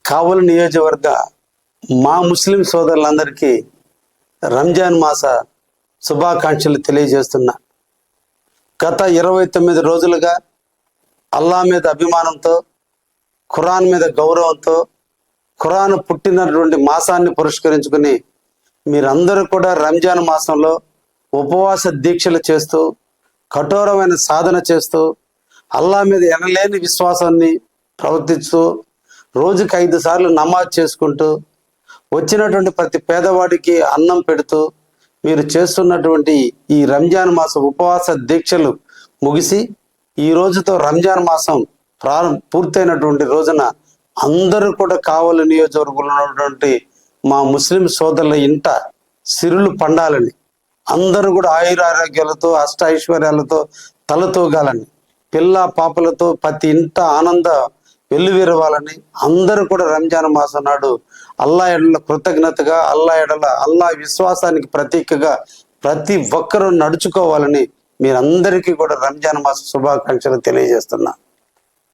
కావలి నియోజకవర్గ మా ముస్లిం సోదరులందరికీ రంజాన్ మాస శుభాకాంక్షలు తెలియజేస్తున్నా. గత 29 రోజులుగా అల్లా మీద అభిమానంతో, ఖురాన్ మీద గౌరవంతో, ఖురాన్ పుట్టినటువంటి మాసాన్ని పురస్కరించుకుని మీరందరూ కూడా రంజాన్ మాసంలో ఉపవాస దీక్షలు చేస్తూ, కఠోరమైన సాధన చేస్తూ, అల్లా మీద ఎనలేని విశ్వాసాన్ని ప్రవర్తిస్తూ, రోజుకి 5 సార్లు నమాజ్ చేసుకుంటూ, వచ్చినటువంటి ప్రతి పేదవాడికి అన్నం పెడుతూ మీరు చేస్తున్నటువంటి ఈ రంజాన్ మాసం ఉపవాస దీక్షలు ముగిసి ఈ రోజుతో రంజాన్ మాసం పూర్తయినటువంటి రోజున అందరూ కూడా కావలి నియోజకవర్గంలో ఉన్నటువంటి మా ముస్లిం సోదరుల ఇంట సిరులు పండాలని, అందరూ కూడా ఆయురారోగ్యాలతో అష్ట ఐశ్వర్యాలతో తలతూగాలని, పిల్ల పాపలతో ప్రతి ఇంట ఆనంద వెల్లువిరవాలని, అందరూ కూడా రంజాన్ మాసం నాడు అల్లా ఎడల కృతజ్ఞతగా, అల్లా విశ్వాసానికి ప్రతీకగా ప్రతి ఒక్కరూ నడుచుకోవాలని మీరందరికీ కూడా రంజాన్ మాస శుభాకాంక్షలు తెలియజేస్తున్నా.